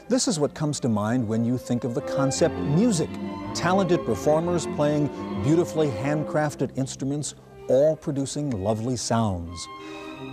This is what comes to mind when you think of the concept music. Talented performers playing beautifully handcrafted instruments, all producing lovely sounds.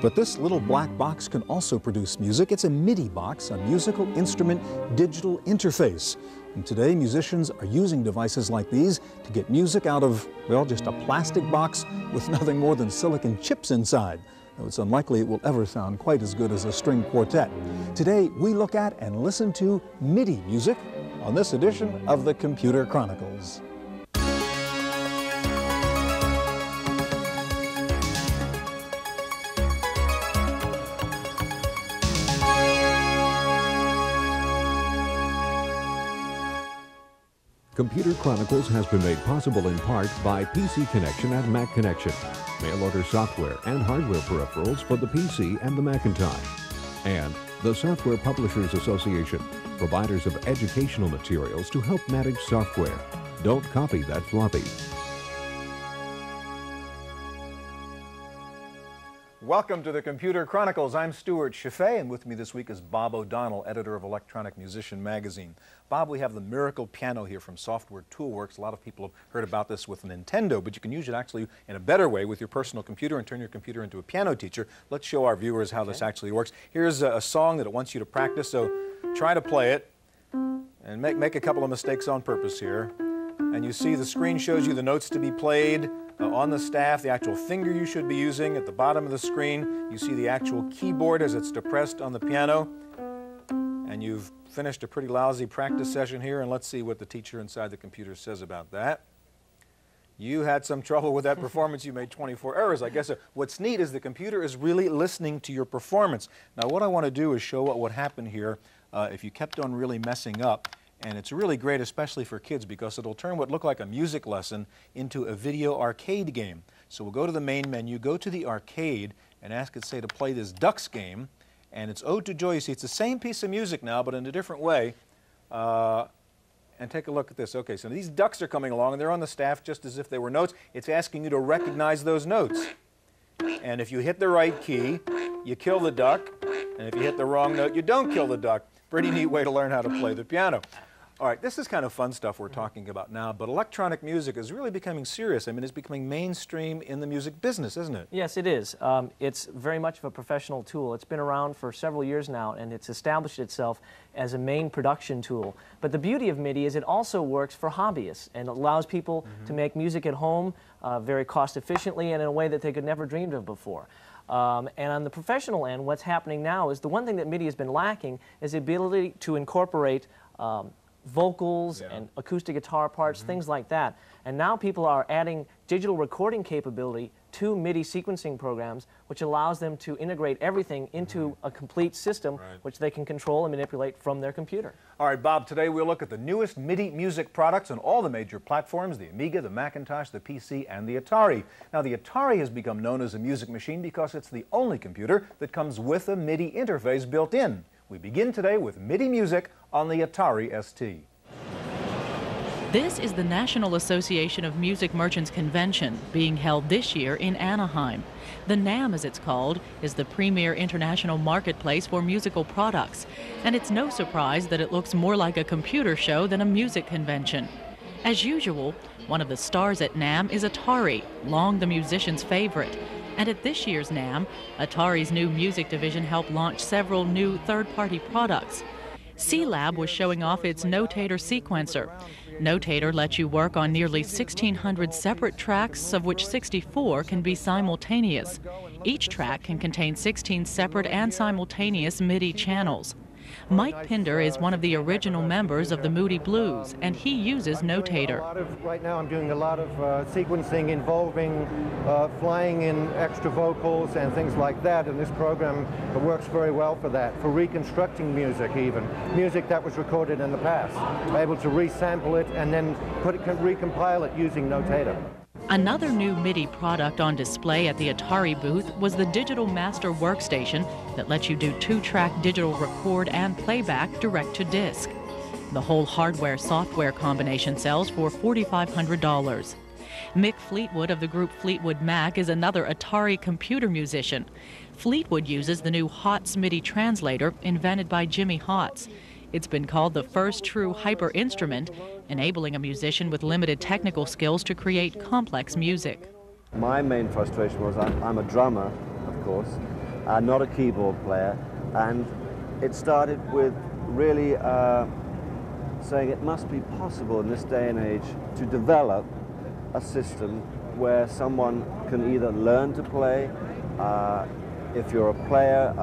But this little black box can also produce music. It's a MIDI box, a musical instrument digital interface. And today, musicians are using devices like these to get music out of, well, just a plastic box with nothing more than silicon chips inside. Though it's unlikely it will ever sound quite as good as a string quartet. Today, we look at and listen to MIDI music on this edition of the Computer Chronicles. Computer Chronicles has been made possible in part by PC Connection and Mac Connection, mail-order software and hardware peripherals for the PC and the Macintosh, and the Software Publishers Association, providers of educational materials to help manage software. Don't copy that floppy. Welcome to the Computer Chronicles. I'm Stuart Chaffee, and with me this week is Bob O'Donnell, editor of Electronic Musician magazine. Bob, we have the Miracle Piano here from Software Toolworks. A lot of people have heard about this with Nintendo, but you can use it actually in a better way with your personal computer and turn your computer into a piano teacher. Let's show our viewers how this actually works. Here's a song that it wants you to practice, so try to play it and make a couple of mistakes on purpose here. And you see the screen shows you the notes to be played. On the staff, the actual finger you should be using. At the bottom of the screen, you see the actual keyboard as it's depressed on the piano. And you've finished a pretty lousy practice session here, and let's see what the teacher inside the computer says about that. You had some trouble with that performance. You made 24 errors. I guess what's neat is the computer is really listening to your performance. Now, what I want to do is show what would happen here if you kept on really messing up. And it's really great, especially for kids, because it'll turn what looked like a music lesson into a video arcade game. So we'll go to the main menu, go to the arcade, and ask it, say, to play this Ducks game. And it's Ode to Joy. You see, it's the same piece of music now, but in a different way. And take a look at this. Okay, so these ducks are coming along, and they're on the staff just as if they were notes. It's asking you to recognize those notes. And if you hit the right key, you kill the duck. And if you hit the wrong note, you don't kill the duck. Pretty neat way to learn how to play the piano. All right, this is kind of fun stuff we're talking about now, but electronic music is really becoming serious. I mean, it's becoming mainstream in the music business, isn't it? Yes, it is. It's very much of a professional tool. It's been around for several years now, and it's established itself as a main production tool. But the beauty of MIDI is it also works for hobbyists and allows people to make music at home very cost efficiently and in a way that they could never dreamed of before. And on the professional end, what's happening now is the one thing that MIDI has been lacking is the ability to incorporate vocals and acoustic guitar parts, things like that. And now people are adding digital recording capability to MIDI sequencing programs, which allows them to integrate everything into a complete system, which they can control and manipulate from their computer. All right, Bob, today we'll look at the newest MIDI music products on all the major platforms, the Amiga, the Macintosh, the PC, and the Atari. Now, the Atari has become known as a music machine because it's the only computer that comes with a MIDI interface built in. We begin today with MIDI music on the Atari ST. This is the National Association of Music Merchants Convention, being held this year in Anaheim. The NAMM, as it's called, is the premier international marketplace for musical products, and it's no surprise that it looks more like a computer show than a music convention. As usual, one of the stars at NAMM is Atari, long the musician's favorite. And at this year's NAMM, Atari's new music division helped launch several new third-party products. C-Lab was showing off its Notator sequencer. Notator lets you work on nearly 1,600 separate tracks, of which 64 can be simultaneous. Each track can contain 16 separate and simultaneous MIDI channels. Mike Pinder is one of the original members of the Moody Blues, and he uses Notator. Right now I'm doing a lot of sequencing involving flying in extra vocals and things like that, and this program works very well for that, for reconstructing music even. Music that was recorded in the past. I'm able to resample it and then recompile it using Notator. Another new MIDI product on display at the Atari booth was the Digital Master Workstation that lets you do 2-track digital record and playback direct to disc. The whole hardware-software combination sells for $4,500. Mick Fleetwood of the group Fleetwood Mac is another Atari computer musician. Fleetwood uses the new HOTS MIDI translator invented by Jimmy Hotz. It's been called the first true hyper instrument, enabling a musician with limited technical skills to create complex music. My main frustration was I'm a drummer, of course, not a keyboard player, and it started with really saying it must be possible in this day and age to develop a system where someone can either learn to play, if you're a player,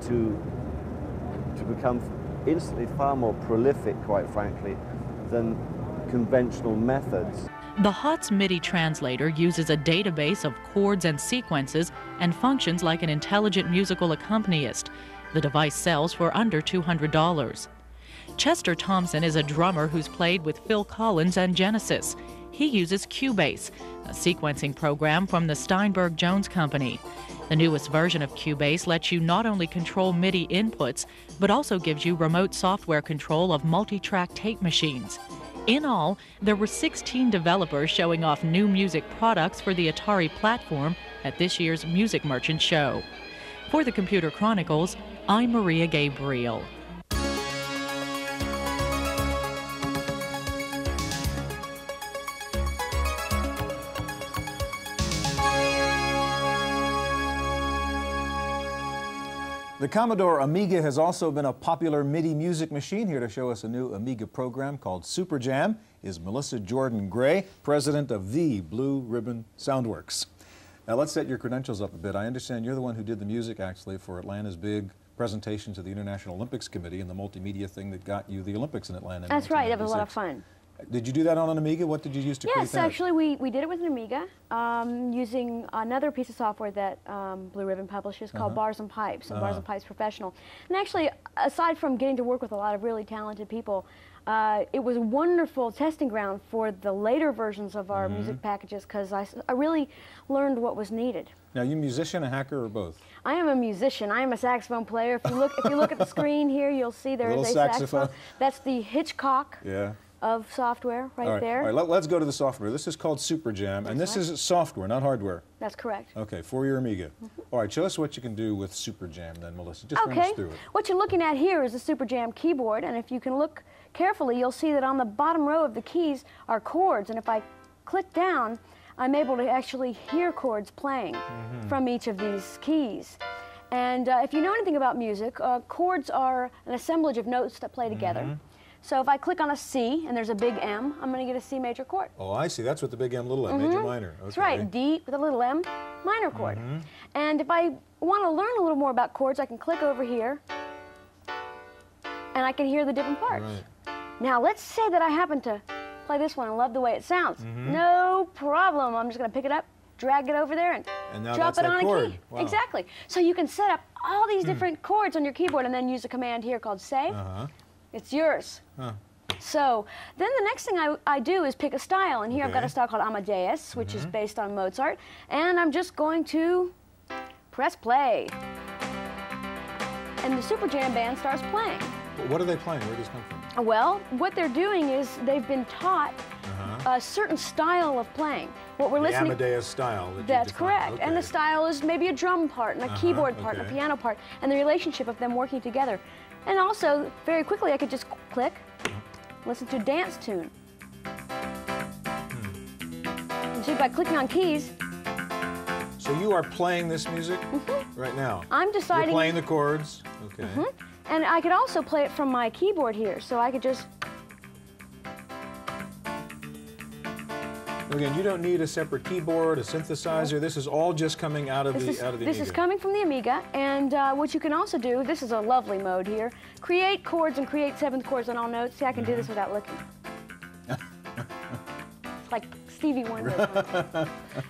to become instantly far more prolific, quite frankly, than conventional methods. The HOTS MIDI translator uses a database of chords and sequences and functions like an intelligent musical accompanist. The device sells for under $200. Chester Thompson is a drummer who's played with Phil Collins and Genesis. He uses Cubase, a sequencing program from the Steinberg Jones Company. The newest version of Cubase lets you not only control MIDI inputs, but also gives you remote software control of multi-track tape machines. In all, there were 16 developers showing off new music products for the Atari platform at this year's Music Merchant Show. For the Computer Chronicles, I'm Maria Gabriel. The Commodore Amiga has also been a popular MIDI music machine. Here to show us a new Amiga program called Super Jam is Melissa Jordan Gray, president of the Blue Ribbon Soundworks. Now let's set your credentials up a bit. I understand you're the one who did the music actually for Atlanta's big presentation to the International Olympics Committee and the multimedia thing that got you the Olympics in Atlanta. That's right, that was a lot of fun. Did you do that on an Amiga? What did you use to create that? Yes, actually we did it with an Amiga using another piece of software that Blue Ribbon publishes called Bars and Pipes, and Bars and Pipes Professional. And actually, aside from getting to work with a lot of really talented people, it was a wonderful testing ground for the later versions of our music packages because I really learned what was needed. Now, are you a musician, a hacker, or both? I am a musician. I am a saxophone player. If you look at the screen here, you'll see there is a saxophone. That's the Hitchcock. Yeah. Of software right there. All right, let's go to the software. This is called Super Jam, and this is software, not hardware. That's correct. Okay, for your Amiga. All right, show us what you can do with Super Jam then, Melissa. Just run us through it. What you're looking at here is the Super Jam keyboard, and if you can look carefully, you'll see that on the bottom row of the keys are chords, and if I click down, I'm able to actually hear chords playing from each of these keys. And if you know anything about music, chords are an assemblage of notes that play together. So if I click on a C and there's a big M, I'm going to get a C major chord. Oh, I see. That's what the big M, little m, major, minor. Okay. That's right. D with a little m, minor chord. And if I want to learn a little more about chords, I can click over here and I can hear the different parts. Right. Now let's say that I happen to play this one and love the way it sounds. No problem. I'm just going to pick it up, drag it over there, and now drop it on chord. a key. Wow. Exactly. So you can set up all these different chords on your keyboard and then use a command here called save. It's yours. So then the next thing I do is pick a style, and here I've got a style called Amadeus, which is based on Mozart, and I'm just going to press play. And the Super Jam band starts playing. What are they playing? Where does this come from? Well, what they're doing is they've been taught a certain style of playing. What we're listening. The Amadeus style. That's correct. Okay. And the style is maybe a drum part and a keyboard part and a piano part, and the relationship of them working together. And also, very quickly, I could just click, listen to a dance tune. And see, by clicking on keys. So you are playing this music right now? I'm deciding. You're playing the chords. Okay. And I could also play it from my keyboard here, so I could just. Again, you don't need a separate keyboard, a synthesizer. This is all just coming out of the Amiga. This is coming from the Amiga, and what you can also do, this is a lovely mode here, create chords and create seventh chords on all notes. See, I can do this without looking. Like Stevie Wonder.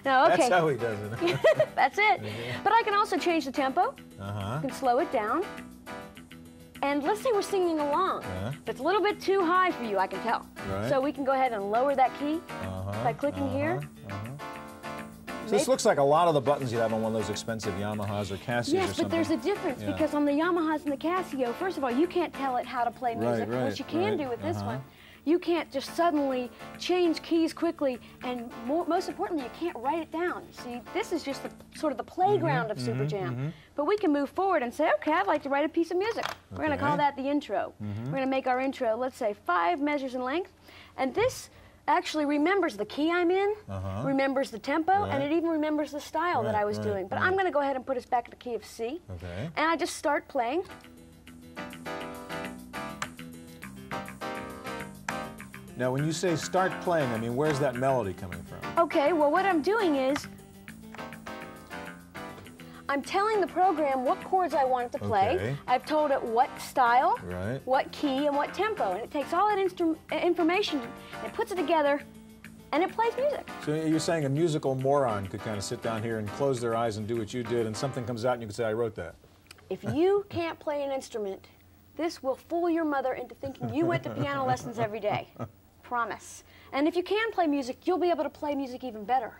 No, okay. That's how he does it. That's it. But I can also change the tempo. I can slow it down. And let's say we're singing along. If it's a little bit too high for you, I can tell. Right. So we can go ahead and lower that key by clicking here. So this looks like a lot of the buttons you have on one of those expensive Yamahas or Casios or something. Yes, but there's a difference because on the Yamahas and the Casio, first of all, you can't tell it how to play music, which you can do with this one. You can't just suddenly change keys quickly, and most importantly, you can't write it down. See, this is just sort of the playground of Super Jam. But we can move forward and say, okay, I'd like to write a piece of music. We're going to call that the intro. We're going to make our intro, let's say, 5 measures in length. And this actually remembers the key I'm in, remembers the tempo, and it even remembers the style that I was doing. But I'm going to go ahead and put us back in the key of C. And I just start playing. Now, when you say start playing, I mean, where's that melody coming from? Okay, well, what I'm doing is I'm telling the program what chords I want it to play. I've told it what style, what key, and what tempo. And it takes all that information and it puts it together, and it plays music. So you're saying a musical moron could kind of sit down here and close their eyes and do what you did, and something comes out and you can say, I wrote that. If you can't play an instrument, this will fool your mother into thinking you went to piano lessons every day. Promise. And if you can play music, you'll be able to play music even better.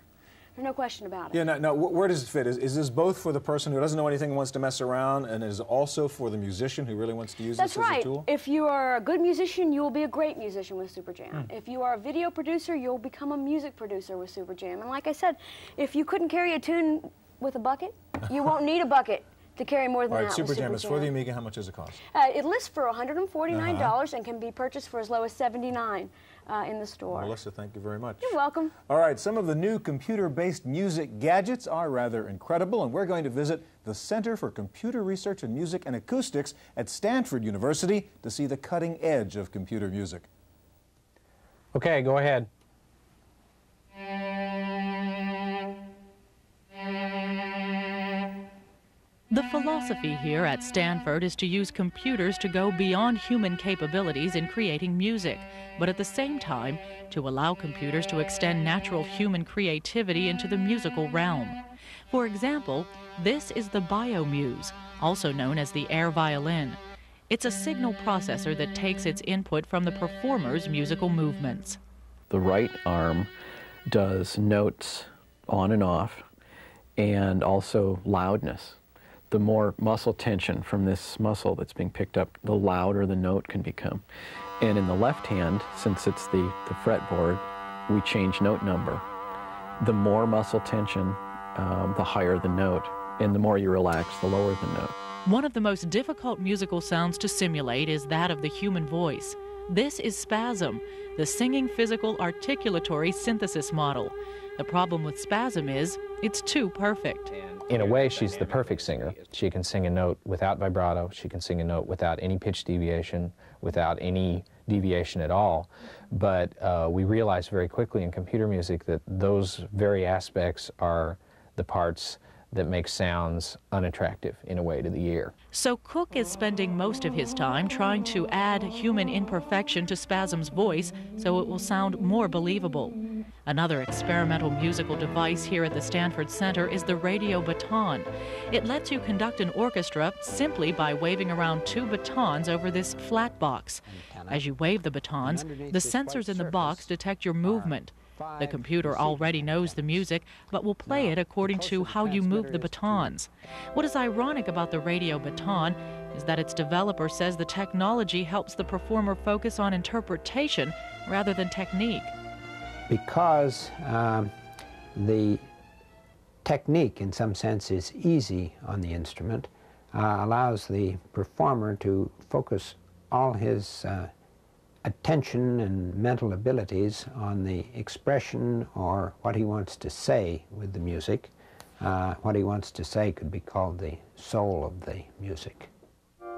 There's no question about it. Yeah, now where does it fit? Is this both for the person who doesn't know anything and wants to mess around, and is also for the musician who really wants to use this as a tool? If you are a good musician, you will be a great musician with Super Jam. If you are a video producer, you'll become a music producer with Super Jam. And like I said, if you couldn't carry a tune with a bucket, you won't need a bucket to carry more than that. All right, Super Jam is for the Amiga. How much does it cost? It lists for $149 and can be purchased for as low as $79 in the store. Melissa, thank you very much. You're welcome. All right, some of the new computer-based music gadgets are rather incredible, and we're going to visit the Center for Computer Research in Music and Acoustics at Stanford University to see the cutting edge of computer music. Okay, go ahead. The philosophy here at Stanford is to use computers to go beyond human capabilities in creating music, but at the same time to allow computers to extend natural human creativity into the musical realm. For example, this is the BioMuse, also known as the air violin. It's a signal processor that takes its input from the performer's musical movements. The right arm does notes on and off, and also loudness. The more muscle tension from this muscle that's being picked up, the louder the note can become. And in the left hand, since it's the fretboard, we change note number. The more muscle tension, the higher the note, and the more you relax, the lower the note. One of the most difficult musical sounds to simulate is that of the human voice. This is spasm, the singing physical articulatory synthesis model. The problem with spasm is it's too perfect. In a way, she's the perfect singer. She can sing a note without vibrato. She can sing a note without any pitch deviation, without any deviation at all. But we realized very quickly in computer music that those very aspects are the parts that make sounds unattractive in a way to the ear. So Cook is spending most of his time trying to add human imperfection to spasm's voice so it will sound more believable. Another experimental musical device here at the Stanford Center is the radio baton. It lets you conduct an orchestra simply by waving around 2 batons over this flat box. As you wave the batons, the sensors in the box detect your movement. The computer already knows the music, but will play it according to how you move the batons. What is ironic about the radio baton is that its developer says the technology helps the performer focus on interpretation rather than technique. Because the technique, in some sense, is easy on the instrument, allows the performer to focus all his attention and mental abilities on the expression or what he wants to say with the music. What he wants to say could be called the soul of the music.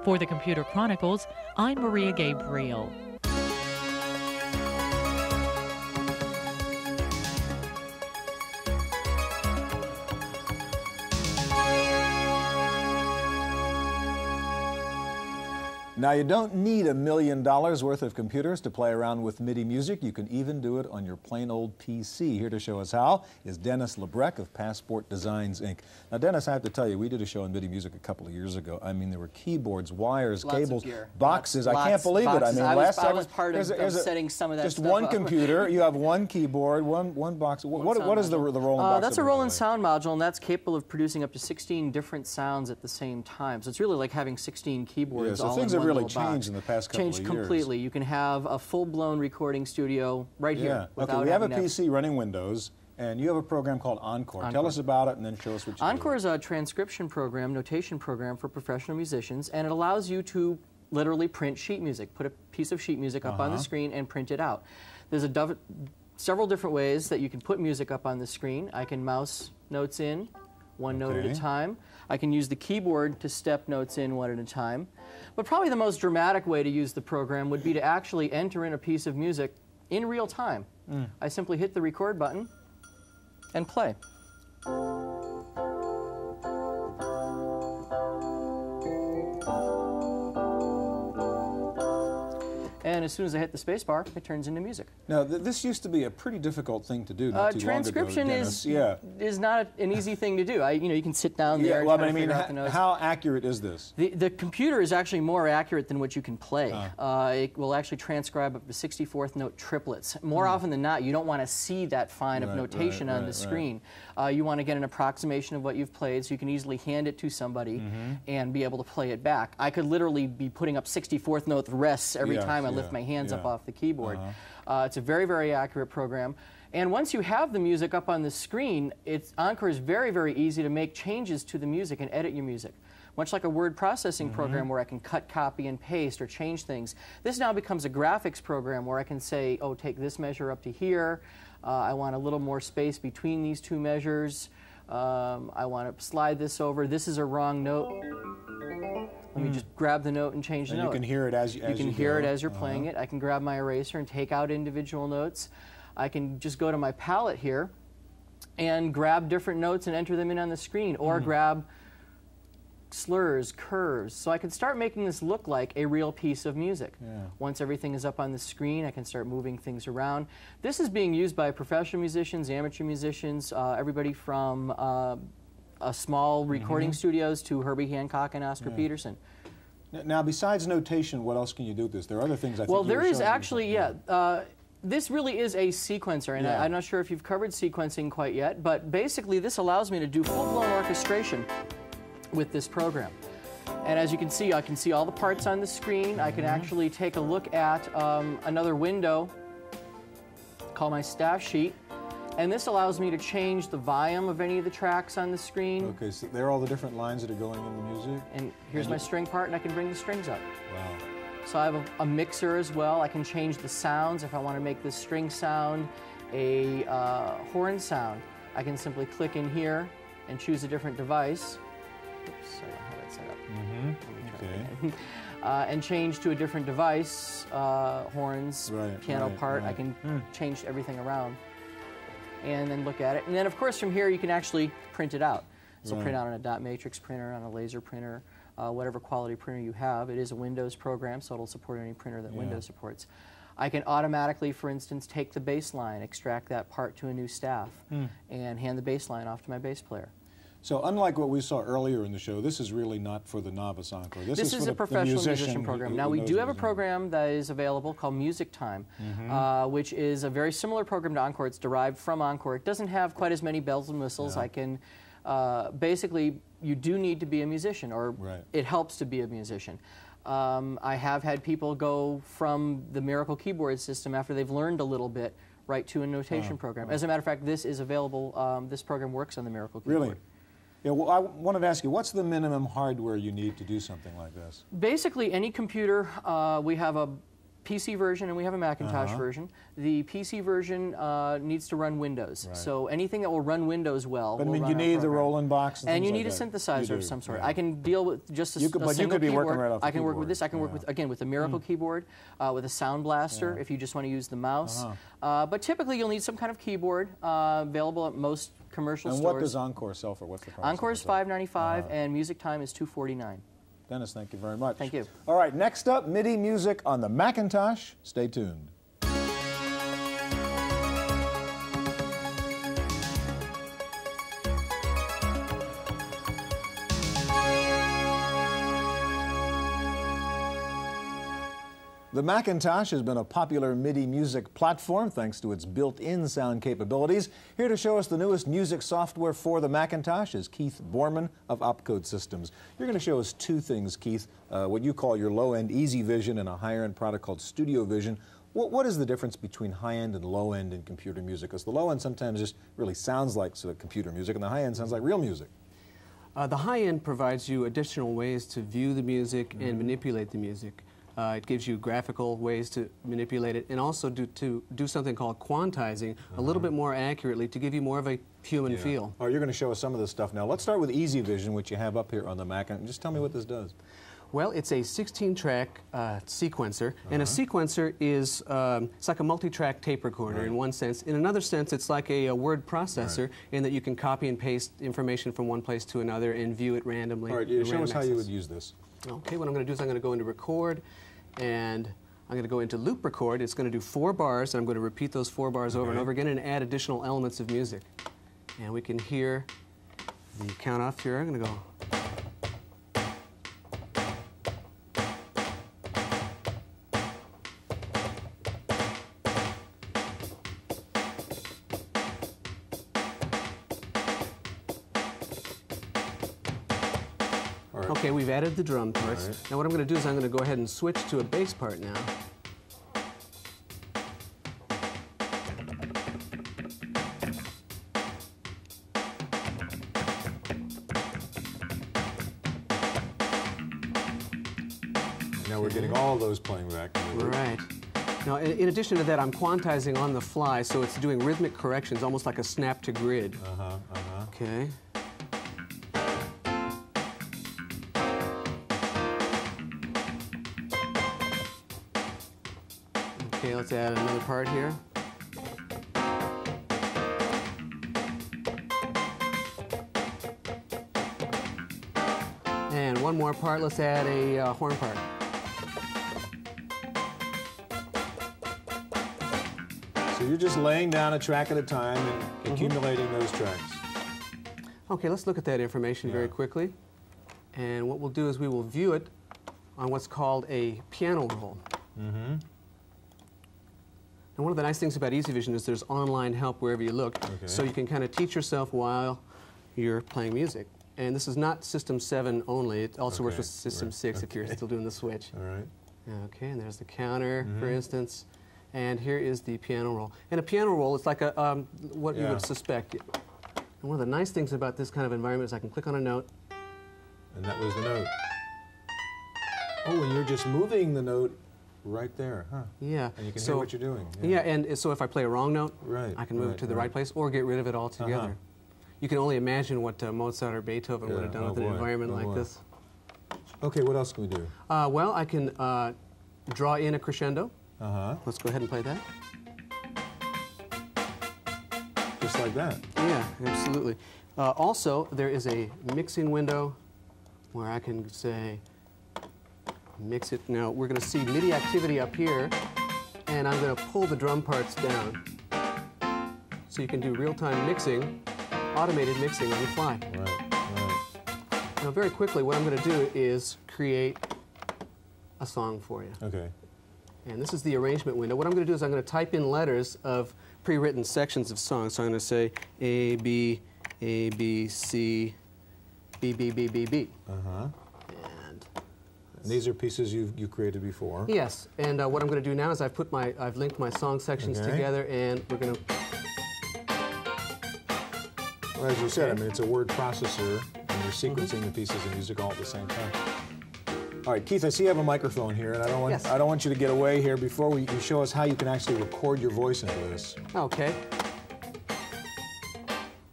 For the Computer Chronicles, I'm Maria Gabriel. Now, you don't need $1 million worth of computers to play around with MIDI music. You can even do it on your plain old PC. Here to show us how is Dennis Lebrecq of Passport Designs, Inc. Now, Dennis, I have to tell you, we did a show on MIDI music a couple of years ago. I mean, there were keyboards, wires, cables, boxes. I can't believe it. I mean, I was part of setting some of that just stuff one up. computer. You have one keyboard, one box. What is the Roland box? That's a Roland sound module, and that's capable of producing up to 16 different sounds at the same time. So it's really like having 16 keyboards all in one really little box. changed in the past couple of years. Changed completely. You can have a full-blown recording studio right here. Okay, we have a PC running Windows, and you have a program called Encore. Tell us about it and then show us what you do. Encore is a transcription program, notation program for professional musicians, and it allows you to literally print sheet music. Put a piece of sheet music up on the screen and print it out. There's several different ways that you can put music up on the screen. I can mouse notes in, one note at a time. I can use the keyboard to step notes in one at a time. But probably the most dramatic way to use the program would be to actually enter in a piece of music in real time. I simply hit the record button and play. And as soon as I hit the space bar, it turns into music. Now, this used to be a pretty difficult thing to do not too long ago, transcription Dennis. is not an easy thing to do. You can sit down there and well, try I to mean, figure out the notes. how accurate is this? The computer is actually more accurate than what you can play. It will actually transcribe up to 64th note triplets. More often than not, you don't want to see that fine of notation on the screen. You want to get an approximation of what you've played so you can easily hand it to somebody and be able to play it back. I could literally be putting up 64th note rests every time I lift my hands up off the keyboard. It's a very, very accurate program. And once you have the music up on the screen, Encore is very, very easy to make changes to the music and edit your music. Much like a word processing program where I can cut, copy, and paste or change things, this now becomes a graphics program where I can say, oh, take this measure up to here. I want a little more space between these two measures. I want to slide this over. This is a wrong note. Let me just grab the note and change the note. You can hear it as you can hear it as you're playing it. I can grab my eraser and take out individual notes. I can just go to my palette here and grab different notes and enter them in on the screen, or grab slurs, curves. So I can start making this look like a real piece of music. Once everything is up on the screen, I can start moving things around. This is being used by professional musicians, amateur musicians, everybody from small recording studios to Herbie Hancock and Oscar Peterson. Now, besides notation, what else can you do with this? There are other things I think. Well, there is actually, this really is a sequencer, and I'm not sure if you've covered sequencing quite yet, but basically this allows me to do full-blown orchestration with this program. And as you can see, I can see all the parts on the screen. I can actually take a look at another window called my staff sheet. And this allows me to change the volume of any of the tracks on the screen. Okay, so there are all the different lines that are going in the music. And here's my string part, and I can bring the strings up. Wow. So I have a mixer as well. I can change the sounds. If I want to make this string sound a horn sound, I can simply click in here and choose a different device. Oops, I don't have it set up. Okay. And change to a different device, horns, piano part. I can change everything around and then look at it. And then, of course, from here you can actually print it out. So print out on a dot matrix printer, on a laser printer, whatever quality printer you have. It is a Windows program, so it'll support any printer that Windows supports. I can automatically, for instance, take the bass line, extract that part to a new staff, and hand the bass line off to my bass player. So unlike what we saw earlier in the show, this is really not for the novice encore. This is a professional musician program. Now, we do have a program that is available called Music Time, which is a very similar program to Encore. It's derived from Encore. It doesn't have quite as many bells and whistles. I can, basically, you do need to be a musician, or it helps to be a musician. I have had people go from the Miracle keyboard system after they've learned a little bit right to a notation program. As a matter of fact, this is available. This program works on the Miracle keyboard. Really? Yeah, well, I wanted to ask you, what's the minimum hardware you need to do something like this? Basically, any computer, we have a PC version and we have a Macintosh version. The PC version needs to run Windows. So anything that will run Windows well But I will mean, run you need our the program. Roland box and you things need like a synthesizer of some sort. Right. I can deal with just a But you single could be keyboard. working right off the I can work with keyboard. this. I can work with, again, with the Miracle keyboard, with a Sound Blaster if you just want to use the mouse. But typically you'll need some kind of keyboard available at most commercial stores. And what does Encore sell for? What's the price? Encore is $5.95 and Music Time is $2.49. Dennis, thank you very much. Thank you. All right, next up, MIDI music on the Macintosh. Stay tuned. The Macintosh has been a popular MIDI music platform thanks to its built-in sound capabilities. Here to show us the newest music software for the Macintosh is Keith Borman of Opcode Systems. You're going to show us two things, Keith, what you call your low-end Easy Vision and a higher-end product called Studio Vision. What is the difference between high-end and low-end in computer music? Because the low-end sometimes just really sounds like sort of computer music, and the high-end sounds like real music. The high-end provides you additional ways to view the music and manipulate the music. It gives you graphical ways to manipulate it and also to do something called quantizing a little bit more accurately to give you more of a human feel. Oh, you're going to show us some of this stuff now. Let's start with Easy Vision, which you have up here on the Mac, and just tell me what this does. Well, it's a 16-track sequencer, and a sequencer is it's like a multi-track tape recorder in one sense. In another sense, it's like a word processor in that you can copy and paste information from one place to another and view it randomly. All right, show us how you would use this. Okay, what I'm going to do is I'm going to go into Record, and I'm going to go into Loop Record. It's going to do 4 bars, and I'm going to repeat those 4 bars over and over again and add additional elements of music. And we can hear the count off here. I'm going to go. Okay, we've added the drum parts. Now what I'm going to do is I'm going to go ahead and switch to a bass part now. Now we're getting all those playing back. Right. Now, in addition to that, I'm quantizing on the fly, so it's doing rhythmic corrections, almost like a snap to grid. Okay. Okay, let's add another part here. And one more part, let's add a horn part. So you're just laying down a track at a time and accumulating those tracks. Okay, let's look at that information very quickly. And what we'll do is we will view it on what's called a piano roll. And one of the nice things about Easy Vision is there's online help wherever you look, so you can kind of teach yourself while you're playing music. And this is not System 7 only, it also works with System 6 if you're still doing the switch. All right. Okay, and there's the counter, for instance, and here is the piano roll. And a piano roll is like a, what you would suspect. And one of the nice things about this kind of environment is I can click on a note. And that was the note. Oh, and you're just moving the note right there, huh? Yeah. And you can hear what you're doing. Yeah, and so if I play a wrong note, I can move it to the right place or get rid of it altogether. You can only imagine what Mozart or Beethoven would have done with an environment like this. Okay, what else can we do? Well, I can draw in a crescendo. Let's go ahead and play that. Just like that? Yeah, absolutely. Also, there is a mixing window where I can say, mix it. Now, we're going to see MIDI activity up here, and I'm going to pull the drum parts down. So you can do real-time mixing, automated mixing on the fly. Now, very quickly, what I'm going to do is create a song for you. Okay. And this is the arrangement window. What I'm going to do is I'm going to type in letters of pre-written sections of songs. So I'm going to say A, B, C, B, B, B, B, B. And these are pieces you created before. Yes, and what I'm going to do now is I've linked my song sections together, and we're going to. Well, as you said, I mean, it's a word processor, and you're sequencing the pieces of music all at the same time. All right, Keith, I see you have a microphone here, and I don't want you to get away here before you show us how you can actually record your voice into this. Okay.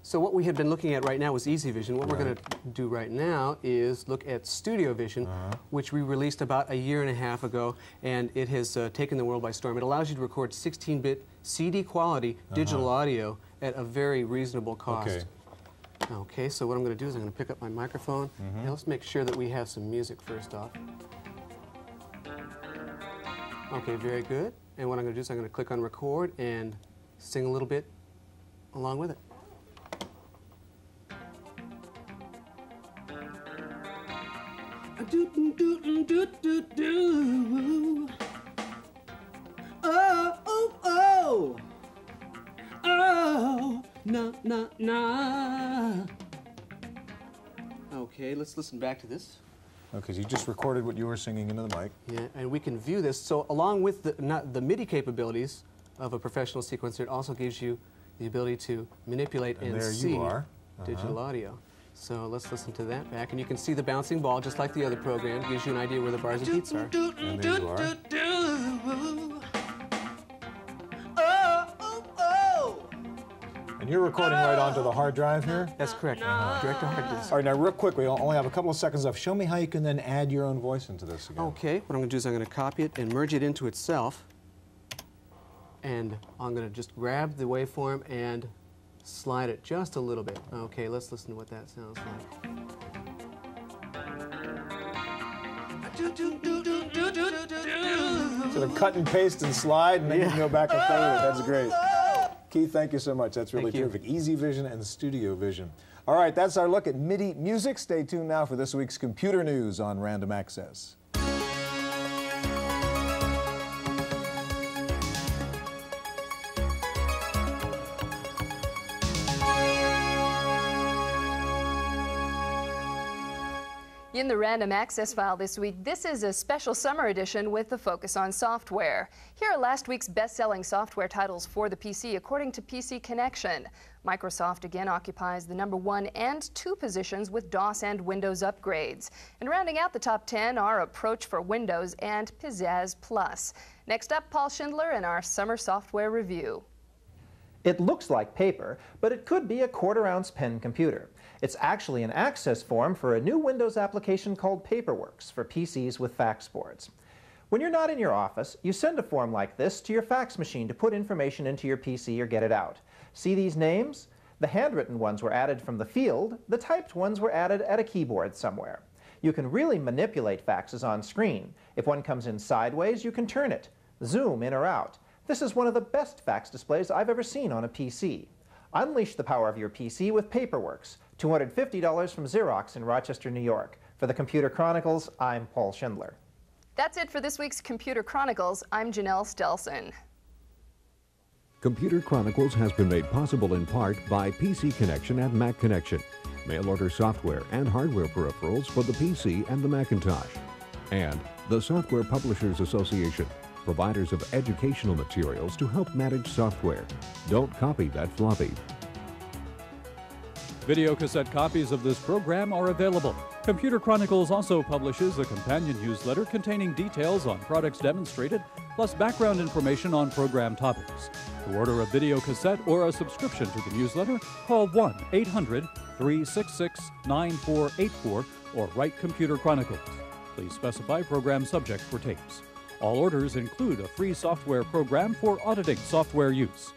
So what we have been looking at right now was Easy Vision. What we're going to do right now is look at Studio Vision, which we released about a year and a half ago, and it has taken the world by storm. It allows you to record 16-bit CD quality digital audio at a very reasonable cost. Okay, so what I'm going to do is I'm going to pick up my microphone. Now let's make sure that we have some music first off. Okay, very good. And what I'm going to do is I'm going to click on Record and sing a little bit along with it. na, na, na. Okay, let's listen back to this. Okay, so you just recorded what you were singing into the mic. Yeah, and we can view this. So along with the MIDI capabilities of a professional sequencer, it also gives you the ability to manipulate and there see you are. digital audio. So let's listen to that back. And you can see the bouncing ball, just like the other program. It gives you an idea where the bars and beats are. And there you are. And you're recording right onto the hard drive here? That's correct. Direct to hard disk. All right, now real quick, we only have a couple of seconds left. Show me how you can then add your own voice into this again. Okay, what I'm going to do is I'm going to copy it and merge it into itself. And I'm going to just grab the waveform and slide it just a little bit. Okay, let's listen to what that sounds like. Sort of cut and paste and slide, and then you can go back and play with it. That's great. Keith, thank you so much. That's really terrific. Easy Vision and Studio Vision. All right, that's our look at MIDI music. Stay tuned now for this week's computer news on Random Access. In the Random Access file this week, this is a special summer edition with a focus on software. Here are last week's best-selling software titles for the PC according to PC Connection. Microsoft again occupies the #1 and 2 positions with DOS and Windows upgrades. And rounding out the top 10 are Approach for Windows and Pizzazz Plus. Next up, Paul Schindler and our summer software review. It looks like paper, but it could be a quarter-ounce pen computer. It's actually an access form for a new Windows application called Paperworks for PCs with fax boards. When you're not in your office, you send a form like this to your fax machine to put information into your PC or get it out. See these names? The handwritten ones were added from the field, the typed ones were added at a keyboard somewhere. You can really manipulate faxes on screen. If one comes in sideways, you can turn it, zoom in or out. This is one of the best fax displays I've ever seen on a PC. Unleash the power of your PC with Paperworks, $250 from Xerox in Rochester, New York. For the Computer Chronicles, I'm Paul Schindler. That's it for this week's Computer Chronicles. I'm Janelle Stelson. Computer Chronicles has been made possible in part by PC Connection and Mac Connection, mail-order software and hardware peripherals for the PC and the Macintosh, and the Software Publishers Association, providers of educational materials to help manage software. Don't copy that floppy. Video cassette copies of this program are available. Computer Chronicles also publishes a companion newsletter containing details on products demonstrated, plus background information on program topics. To order a video cassette or a subscription to the newsletter, call 1-800-366-9484 or write Computer Chronicles. Please specify program subject for tapes. All orders include a free software program for auditing software use.